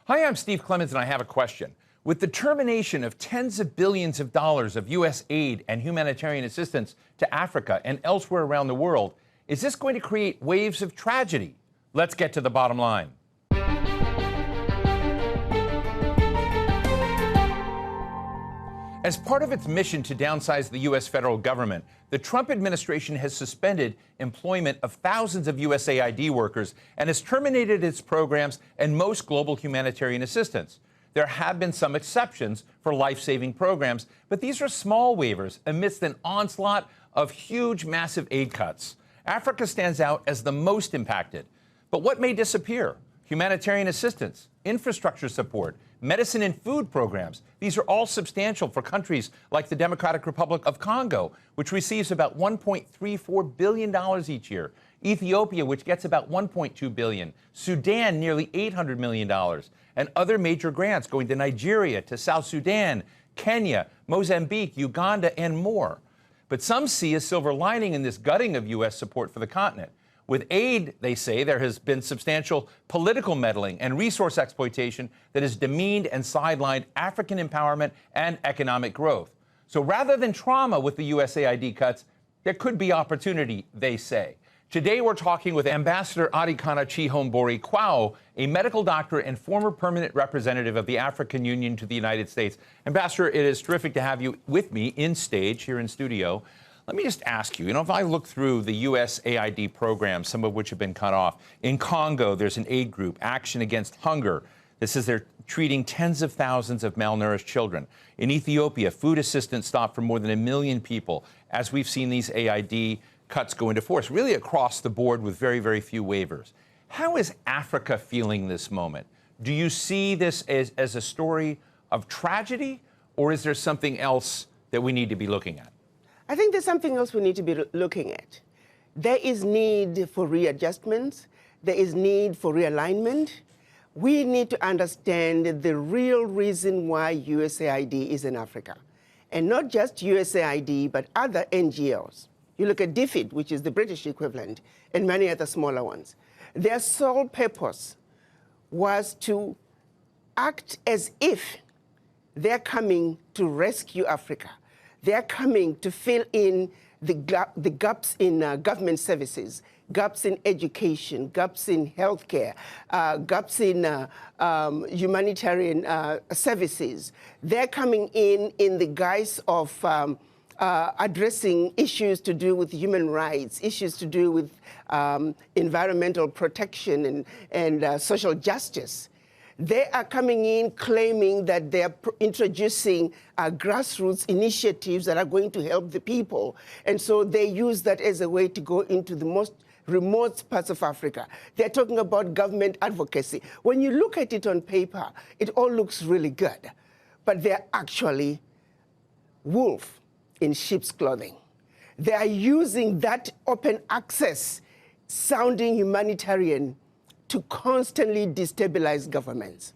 Hi, I'm Steve Clemons, and I have a question. With the termination of tens of billions of dollars of U.S. aid and humanitarian assistance to Africa and elsewhere around the world, is this going to create waves of tragedy? Let's get to the bottom line. As part of its mission to downsize the U.S. federal government, the Trump administration has suspended employment of thousands of USAID workers and has terminated its programs and most global humanitarian assistance. There have been some exceptions for life-saving programs, but these are small waivers amidst an onslaught of huge, massive aid cuts. Africa stands out as the most impacted. But what may disappear? Humanitarian assistance, infrastructure support, medicine and food programs. These are all substantial for countries like the Democratic Republic of Congo, which receives about $1.34 billion each year. Ethiopia, which gets about $1.2 billion. Sudan, nearly $800 million. And other major grants going to Nigeria, to South Sudan, Kenya, Mozambique, Uganda, and more. But some see a silver lining in this gutting of U.S. support for the continent. With aid, they say, there has been substantial political meddling and resource exploitation that has demeaned and sidelined African empowerment and economic growth. So rather than trauma with the USAID cuts, there could be opportunity, they say. Today, we're talking with Ambassador Arikana Chihombori-Quao, a medical doctor and former permanent representative of the African Union to the United States. Ambassador, it is terrific to have you with me in stage here in studio. Let me just ask you, if I look through the USAID programs, some of which have been cut off, in Congo, there's an aid group, Action Against Hunger. This is they're treating tens of thousands of malnourished children. In Ethiopia, food assistance stopped for more than 1 million people, as we've seen these AID cuts go into force, really across the board with very, very few waivers. How is Africa feeling this moment? Do you see this as a story of tragedy, or is there something else that we need to be looking at? I think there's something else we need to be looking at. There is need for readjustments. There is need for realignment. We need to understand the real reason why USAID is in Africa. And not just USAID, but other NGOs. You look at DFID, which is the British equivalent, and many other smaller ones. Their sole purpose was to act as if they're coming to rescue Africa. They're coming to fill in the gaps in government services, gaps in education, gaps in healthcare, gaps in humanitarian services. They're coming in the guise of addressing issues to do with human rights, issues to do with environmental protection and social justice. They are coming in claiming that they're introducing grassroots initiatives that are going to help the people. And so they use that as a way to go into the most remote parts of Africa. They're talking about government advocacy. When you look at it on paper, it all looks really good. But they're actually wolf in sheep's clothing. They are using that open access sounding humanitarian to constantly destabilize governments.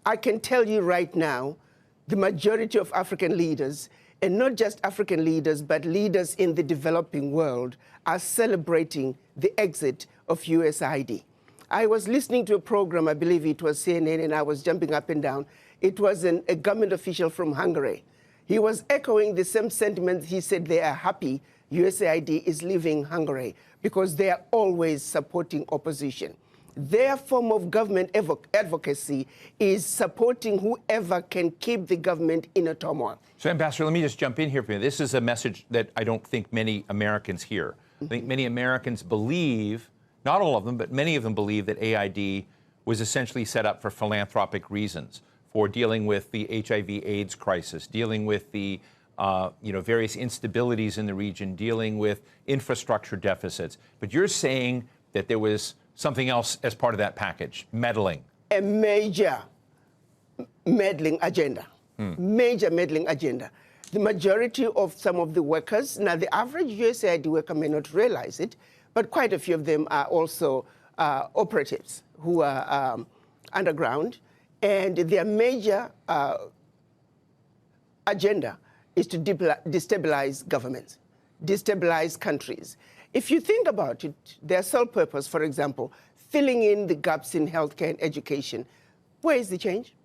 I can tell you right now, the majority of African leaders, and not just African leaders, but leaders in the developing world, are celebrating the exit of USAID. I was listening to a program, I believe it was CNN, and I was jumping up and down. It was a government official from Hungary. He was echoing the same sentiments. He said they are happy USAID is leaving Hungary because they are always supporting opposition. Their form of government advocacy is supporting whoever can keep the government in a turmoil. So, Ambassador, let me just jump in here for you. This is a message that I don't think many Americans hear. I think many Americans believe, not all of them, but many of them believe that AID was essentially set up for philanthropic reasons, for dealing with the HIV/AIDS crisis, dealing with the various instabilities in the region, dealing with infrastructure deficits. But you're saying that there was something else as part of that package, meddling. A major meddling agenda, major meddling agenda. The majority of some of the workers, now the average USAID worker may not realize it, but quite a few of them are also operatives who are underground, and their major agenda is to destabilize governments, destabilize countries. If you think about it, their sole purpose, for example, filling in the gaps in healthcare and education, Where is the change?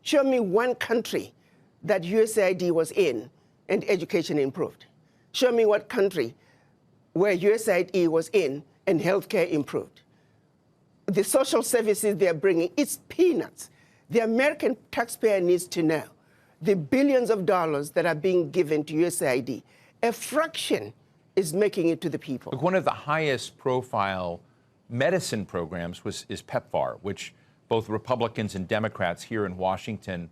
Show me one country that USAID was in and education improved. Show me what country where USAID was in and healthcare improved. The social services they're bringing, it's peanuts. The American taxpayer needs to know the billions of dollars that are being given to USAID, a fraction is making it to the people. Look, one of the highest profile medicine programs is PEPFAR, which both Republicans and Democrats here in Washington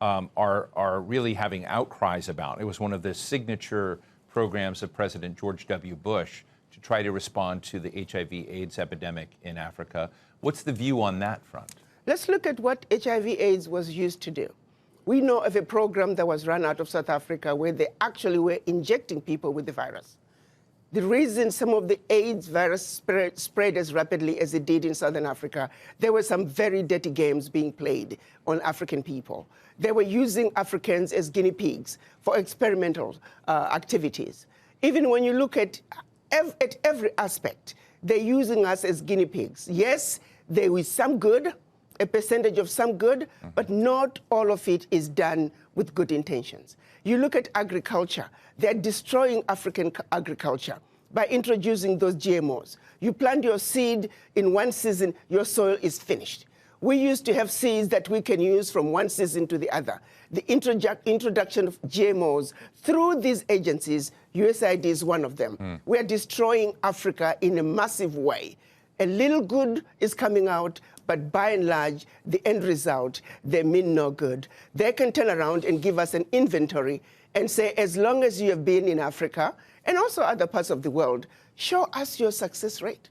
are really having outcries about. It was one of the signature programs of President George W. Bush to try to respond to the HIV/AIDS epidemic in Africa. What's the view on that front? Let's look at what HIV/AIDS was used to do. We know of a program that was run out of South Africa where they actually were injecting people with the virus. The reason some of the AIDS virus spread as rapidly as it did in Southern Africa, there were some very dirty games being played on African people. They were using Africans as guinea pigs for experimental activities. Even when you look at every aspect, they're using us as guinea pigs. Yes, there is some good, a percentage of some good, but not all of it is done with good intentions. You look at agriculture, they're destroying African agriculture by introducing those GMOs. You plant your seed in one season, your soil is finished. We used to have seeds that we can use from one season to the other. The introduction of GMOs through these agencies, USAID is one of them. We are destroying Africa in a massive way. A little good is coming out, but by and large, the end result, they mean no good. They can turn around and give us an inventory and say, as long as you have been in Africa and also other parts of the world, show us your success rate.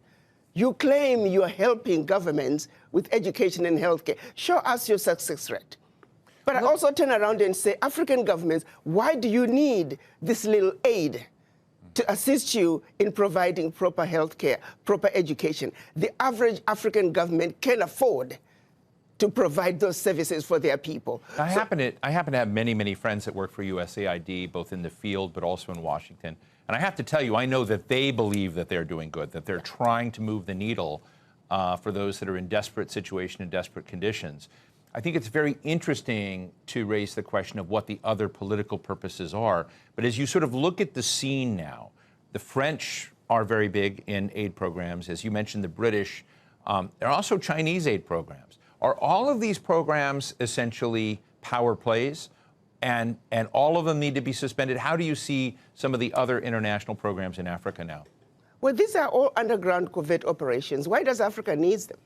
You claim you are helping governments with education and healthcare. Show us your success rate. But I also turn around and say, African governments, why do you need this little aid to assist you in providing proper healthcare, proper education? The average African government can afford to provide those services for their people. I happen to have many friends that work for USAID, both in the field but also in Washington. And I have to tell you, I know that they believe that they're doing good, that they're trying to move the needle for those that are in desperate situation and desperate conditions. I think it's very interesting to raise the question of what the other political purposes are. But as you sort of look at the scene now, the French are very big in aid programs. As you mentioned, the British. There are also Chinese aid programs. Are all of these programs essentially power plays? And all of them need to be suspended? How do you see some of the other international programs in Africa now? Well, these are all underground covert operations. Why does Africa need them?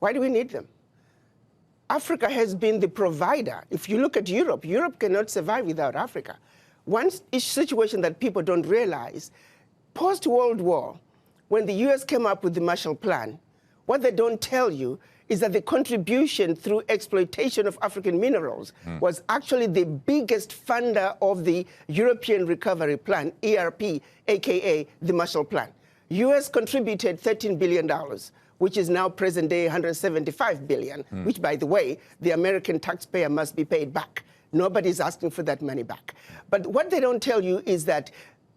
Why do we need them? Africa has been the provider. If you look at Europe, Europe cannot survive without Africa. One situation that people don't realize, post-World War, when the US came up with the Marshall Plan, what they don't tell you is that the contribution through exploitation of African minerals was actually the biggest funder of the European Recovery Plan, ERP, aka the Marshall Plan. US contributed $13 billion, which is now present day $175 billion, which, by the way, the American taxpayer must be paid back. Nobody's asking for that money back. But what they don't tell you is that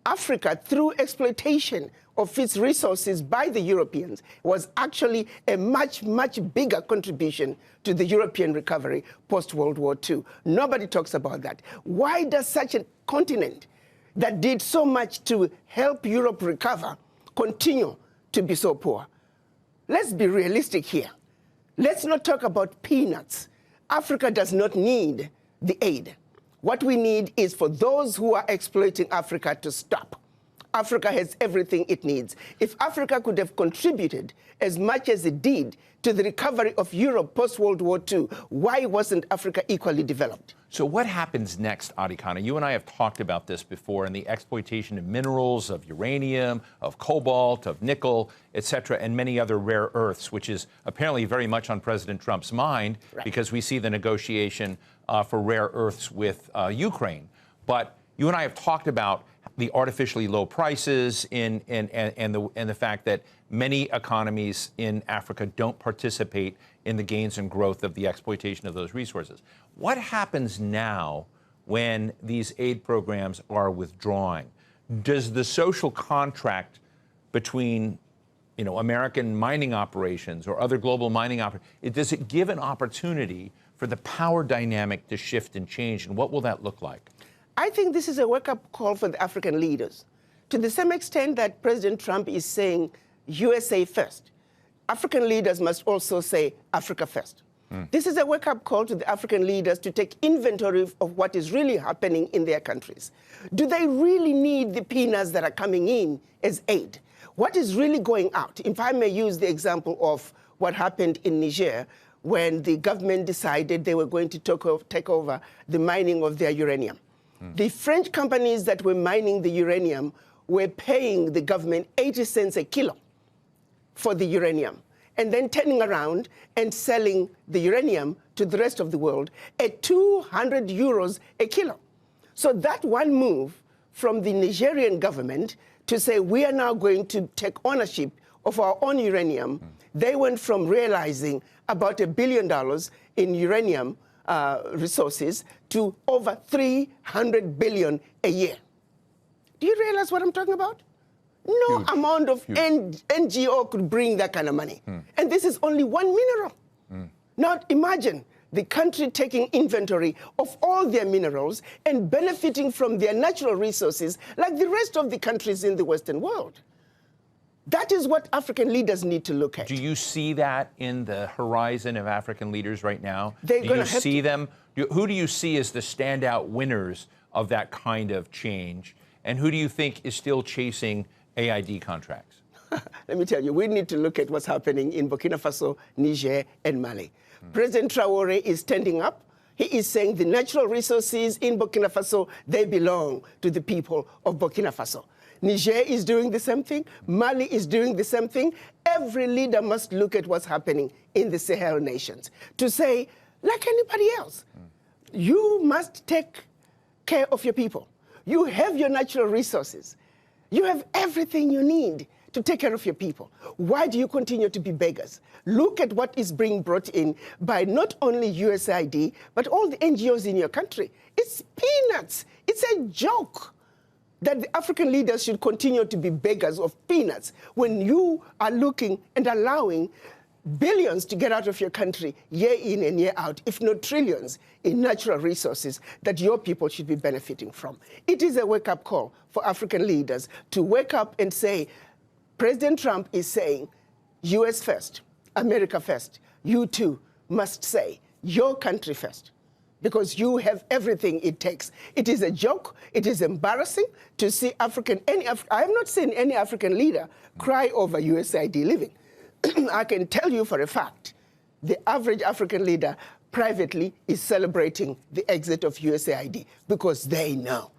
Africa, through exploitation of its resources by the Europeans, was actually a much bigger contribution to the European recovery post-World War II. Nobody talks about that. Why does such a continent that did so much to help Europe recover continue to be so poor? Let's be realistic here. Let's not talk about peanuts. Africa does not need the aid. What we need is for those who are exploiting Africa to stop. Africa has everything it needs. If Africa could have contributed as much as it did to the recovery of Europe post-World War II, why wasn't Africa equally developed? So what happens next, Arikana? You and I have talked about this before, and the exploitation of minerals, of uranium, of cobalt, of nickel, et cetera, and many other rare earths, which is apparently very much on President Trump's mind, because we see the negotiation for rare earths with Ukraine. But you and I have talked about the artificially low prices and the fact that many economies in Africa don't participate in the gains and growth of the exploitation of those resources. What happens now when these aid programs are withdrawing? Does the social contract between American mining operations or other global mining operations? Does it give an opportunity for the power dynamic to shift and change? And what will that look like? I think this is a wake-up call for the African leaders. To the same extent that President Trump is saying USA first, African leaders must also say Africa first. This is a wake-up call to the African leaders to take inventory of what is really happening in their countries. Do they really need the peanuts that are coming in as aid? What is really going out? If I may use the example of what happened in Niger when the government decided they were going to take over the mining of their uranium. The French companies that were mining the uranium were paying the government 80 cents a kilo for the uranium, and then turning around and selling the uranium to the rest of the world at 200 euros a kilo. So that one move from the Nigerian government to say we are now going to take ownership of our own uranium, they went from realizing about $1 billion in uranium resources to over 300 billion a year. Do you realize what I'm talking about? No Huge. amount of NGO could bring that kind of money. And this is only one mineral. Now imagine the country taking inventory of all their minerals and benefiting from their natural resources like the rest of the countries in the Western world. That is what African leaders need to look at. Do you see that in the horizon of African leaders right now? They're do gonna you have see to. them? Who do you see as the standout winners of that kind of change? And who do you think is still chasing AID contracts? Let me tell you, we need to look at what's happening in Burkina Faso, Niger, and Mali. President Traoré is standing up. He is saying the natural resources in Burkina Faso, they belong to the people of Burkina Faso. Niger is doing the same thing. Mali is doing the same thing. Every leader must look at what's happening in the Sahel nations to say, like anybody else, you must take care of your people. You have your natural resources. You have everything you need to take care of your people. Why do you continue to be beggars? Look at what is being brought in by not only USAID, but all the NGOs in your country. It's peanuts. It's a joke that the African leaders should continue to be beggars of peanuts when you are looking and allowing billions to get out of your country year in and year out, if not trillions, in natural resources that your people should be benefiting from. It is a wake-up call for African leaders to wake up and say, President Trump is saying, US first, America first. You too must say, your country first, because you have everything it takes. It is a joke. It is embarrassing to see I have not seen any African leader cry over USAID living. I can tell you for a fact, the average African leader privately is celebrating the exit of USAID because they know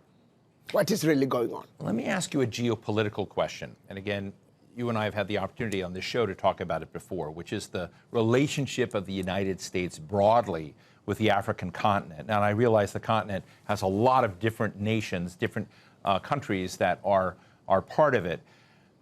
what is really going on. Let me ask you a geopolitical question. And again, you and I have had the opportunity on this show to talk about it before, which is the relationship of the United States broadly with the African continent. Now, I realize the continent has a lot of different nations, different countries that are part of it.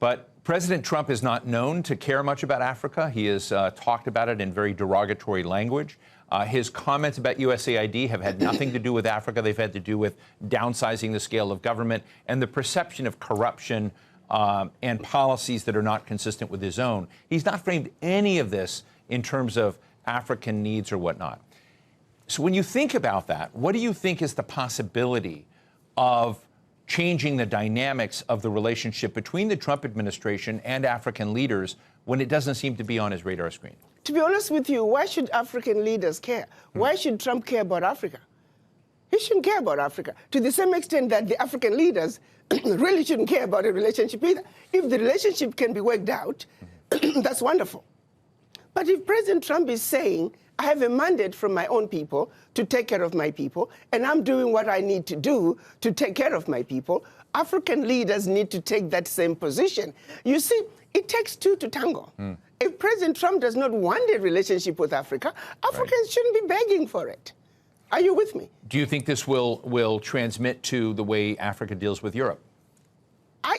But President Trump is not known to care much about Africa. He has talked about it in very derogatory language. His comments about USAID have had nothing to do with Africa. They've had to do with downsizing the scale of government and the perception of corruption and policies that are not consistent with his own. He's not framed any of this in terms of African needs or whatnot. So when you think about that, what do you think is the possibility of changing the dynamics of the relationship between the Trump administration and African leaders when it doesn't seem to be on his radar screen? To be honest with you, why should African leaders care? Why should Trump care about Africa? He shouldn't care about Africa to the same extent that the African leaders really shouldn't care about a relationship either. If the relationship can be worked out, that's wonderful. But if President Trump is saying, I have a mandate from my own people to take care of my people, and I'm doing what I need to do to take care of my people, African leaders need to take that same position. You see, it takes two to tango. If President Trump does not want a relationship with Africa, Africans shouldn't be begging for it. Are you with me? Do you think this will transmit to the way Africa deals with Europe,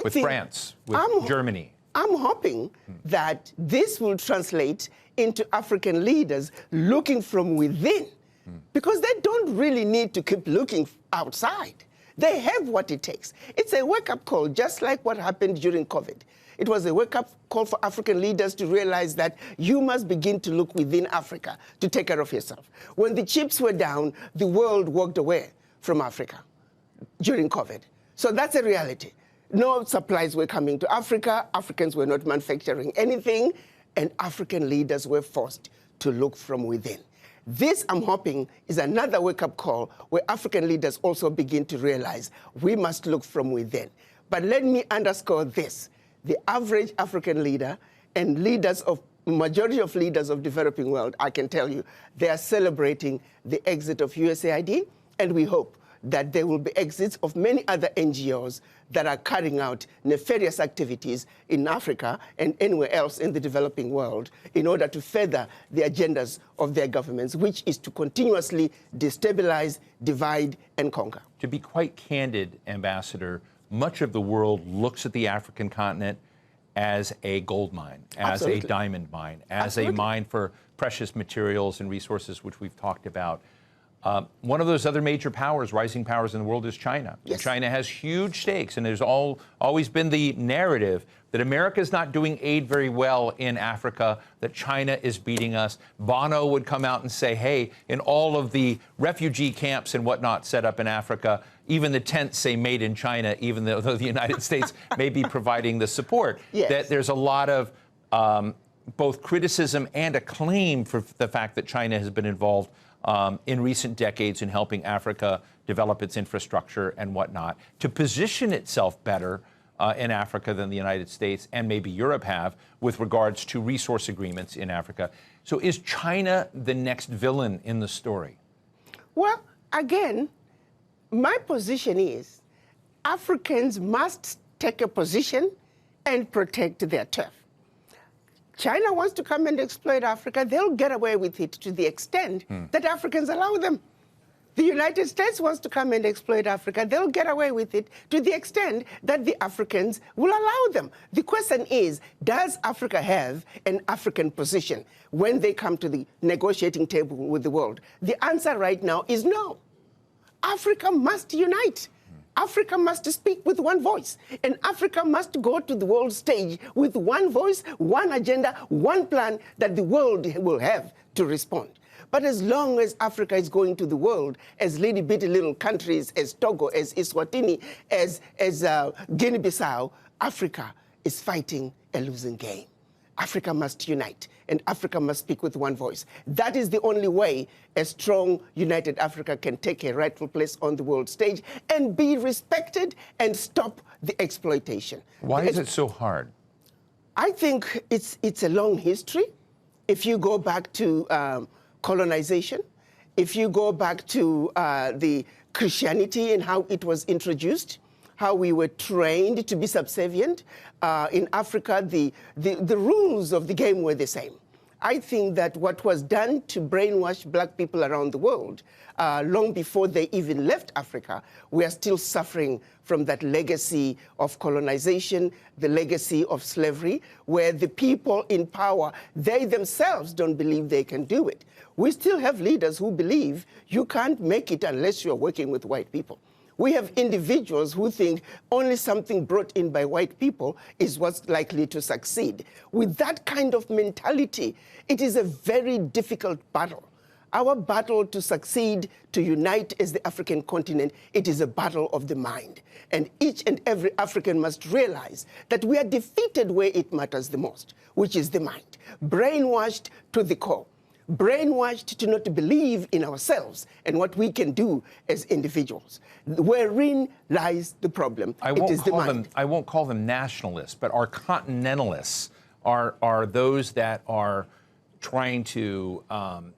with France, with Germany? I'm hoping that this will translate into African leaders looking from within, because they don't really need to keep looking outside. They have what it takes. It's a wake-up call, just like what happened during COVID. It was a wake-up call for African leaders to realize that you must begin to look within Africa to take care of yourself. When the chips were down, the world walked away from Africa during COVID. So that's a reality. No supplies were coming to Africa. Africans were not manufacturing anything, and African leaders were forced to look from within. This, I'm hoping, is another wake-up call where African leaders also begin to realize we must look from within. But let me underscore this. The average African leader and majority of leaders of developing world, I can tell you, they are celebrating the exit of USAID, and we hope that there will be exits of many other NGOs that are carrying out nefarious activities in Africa and anywhere else in the developing world in order to further the agendas of their governments, which is to continuously destabilize, divide, and conquer. To be quite candid, Ambassador, much of the world looks at the African continent as a gold mine, as Absolutely. a diamond mine, as Absolutely. a mine for precious materials and resources, which we've talked about. One of those other major powers, rising powers in the world, is China. Yes. China has huge stakes, and there's always been the narrative that America is not doing aid very well in Africa, that China is beating us. Bono would come out and say, hey, in all of the refugee camps and whatnot set up in Africa, even the tents say made in China, even though the United States may be providing the support. Yes. That there's a lot of both criticism and acclaim for the fact that China has been involved in recent decades in helping Africa develop its infrastructure and whatnot, to position itself better in Africa than the United States and maybe Europe have with regards to resource agreements in Africa. So is China the next villain in the story? Well, again, my position is Africans must take a position and protect their turf. China wants to come and exploit Africa, they'll get away with it to the extent that Africans allow them. The United States wants to come and exploit Africa, they'll get away with it to the extent that the Africans will allow them. The question is, does Africa have an African position when they come to the negotiating table with the world? The answer right now is no. Africa must unite. Africa must speak with one voice, and Africa must go to the world stage with one voice, one agenda, one plan that the world will have to respond. But as long as Africa is going to the world as bitty little countries, as Togo, as Eswatini, as Guinea-Bissau, Africa is fighting a losing game. Africa must unite, and Africa must speak with one voice. That is the only way a strong, united Africa can take a rightful place on the world stage and be respected and stop the exploitation. Why is it so hard? I think it's a long history. If you go back to colonization, if you go back to the Christianity and how it was introduced, how we were trained to be subservient. In Africa, the rules of the game were the same. I think that what was done to brainwash black people around the world, long before they even left Africa, we are still suffering from that legacy of colonization, the legacy of slavery, where the people in power, they themselves don't believe they can do it. We still have leaders who believe you can't make it unless you're working with white people. We have individuals who think only something brought in by white people is what's likely to succeed. With that kind of mentality, it is a very difficult battle. Our battle to succeed, to unite as the African continent, it is a battle of the mind. And each and every African must realize that we are defeated where it matters the most, which is the mind, brainwashed to the core. Brainwashed to not believe in ourselves and what we can do as individuals. Wherein lies the problem. I won't call them nationalists, but our continentalists are those that are trying to,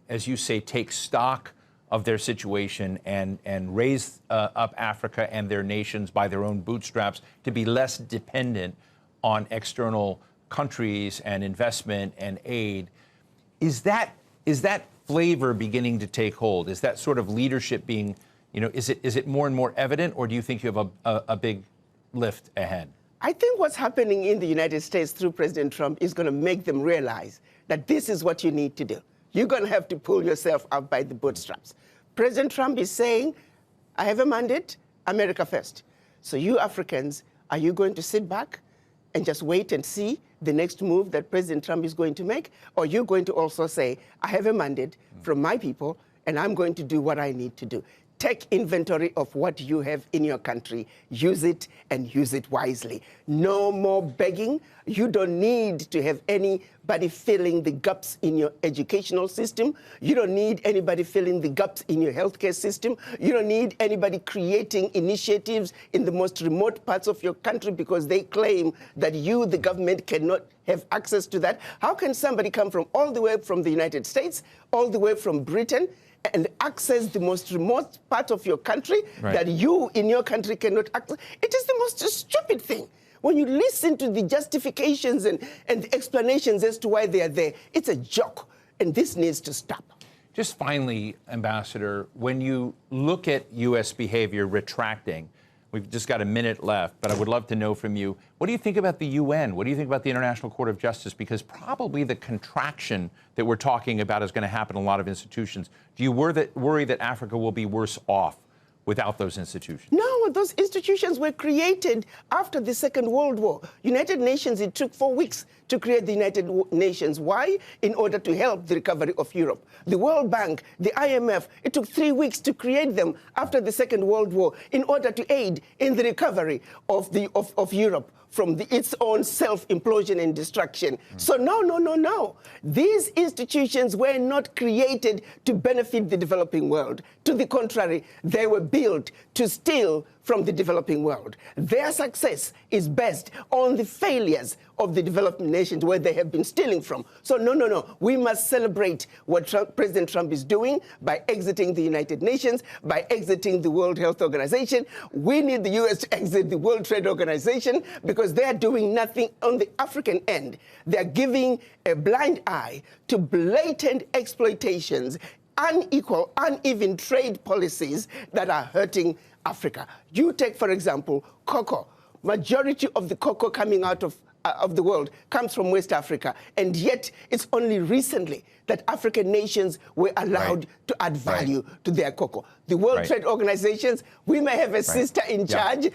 as you say, take stock of their situation and raise up Africa and their nations by their own bootstraps to be less dependent on external countries and investment and aid. Is that flavor beginning to take hold? Is that sort of leadership being, is it more and more evident, or do you think you have a big lift ahead? I think what's happening in the United States through President Trump is going to make them realize that this is what you need to do. You're going to have to pull yourself up by the bootstraps. President Trump is saying, I have a mandate, America first. So you Africans, are you going to sit back and just wait and see the next move that President Trump is going to make? Or you're going to also say, I have a mandate from my people, and I'm going to do what I need to do? Take inventory of what you have in your country. Use it and use it wisely. No more begging. You don't need to have anybody filling the gaps in your educational system. You don't need anybody filling the gaps in your healthcare system. You don't need anybody creating initiatives in the most remote parts of your country because they claim that you, the government, cannot have access to that. How can somebody come from all the way from the United States, all the way from Britain, and access the most remote part of your country that you in your country cannot access? It is the most stupid thing. When you listen to the justifications and the explanations as to why they are there, it's a joke, and this needs to stop. Just finally, Ambassador, when you look at U.S. behavior retracting, we've just got a minute left, but I would love to know from you, what do you think about the UN? What do you think about the International Court of Justice? Because probably the contraction that we're talking about is going to happen in a lot of institutions. Do you worry that Africa will be worse off without those institutions? No, those institutions were created after the Second World War. United Nations, it took 4 weeks to create the United Nations. Why? In order to help the recovery of Europe. The World Bank, the IMF, it took 3 weeks to create them after the Second World War in order to aid in the recovery of Europe from its own self-implosion and destruction. So no. These institutions were not created to benefit the developing world. To the contrary, they were built to steal from the developing world. Their success is based on the failures of the developing nations where they have been stealing from. So no. We must celebrate what President Trump is doing by exiting the United Nations, by exiting the World Health Organization. We need the U.S. to exit the World Trade Organization because they are doing nothing on the African end. They are giving a blind eye to blatant exploitations, unequal, uneven trade policies that are hurting Africa. You take, for example, cocoa. Majority of the cocoa coming out of the world comes from West Africa, and yet it's only recently that African nations were allowed to add value to their cocoa. The World Trade Organizations, we may have a sister in charge.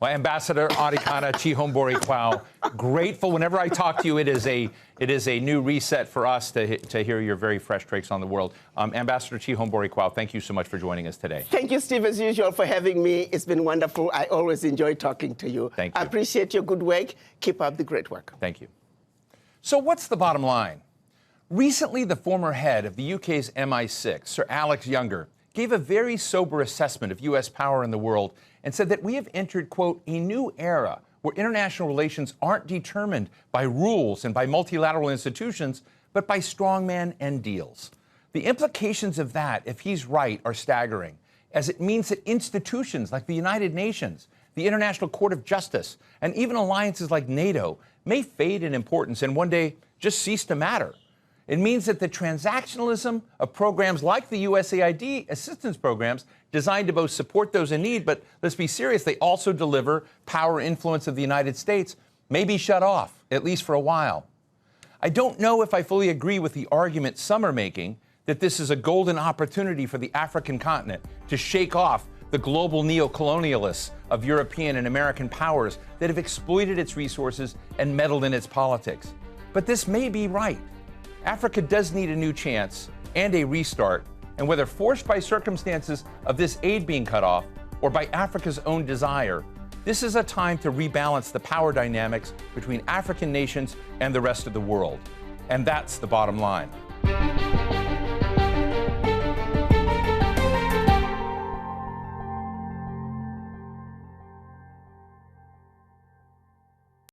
Well, Ambassador Arikana Chihombori-Quao, grateful. Whenever I talk to you, it is a new reset for us to hear your very fresh takes on the world. Ambassador Chihombori-Quao, thank you so much for joining us today. Thank you, Steve, as usual, for having me. It's been wonderful. I always enjoy talking to you. Thank you. I appreciate your good work. Keep up the great work. Thank you. So what's the bottom line? Recently, the former head of the UK's MI6, Sir Alex Younger, gave a very sober assessment of U.S. power in the world and said that we have entered, quote, a new era where international relations aren't determined by rules and by multilateral institutions, but by strongmen and deals. The implications of that, if he's right, are staggering, as it means that institutions like the United Nations, the International Court of Justice, and even alliances like NATO may fade in importance and one day just cease to matter. It means that the transactionalism of programs like the USAID assistance programs designed to both support those in need, but let's be serious, they also deliver power and influence of the United States, may be shut off, at least for a while. I don't know if I fully agree with the argument some are making that this is a golden opportunity for the African continent to shake off the global neo-colonialists of European and American powers that have exploited its resources and meddled in its politics. But this may be right. Africa does need a new chance and a restart, and whether forced by circumstances of this aid being cut off or by Africa's own desire, this is a time to rebalance the power dynamics between African nations and the rest of the world. And that's the bottom line.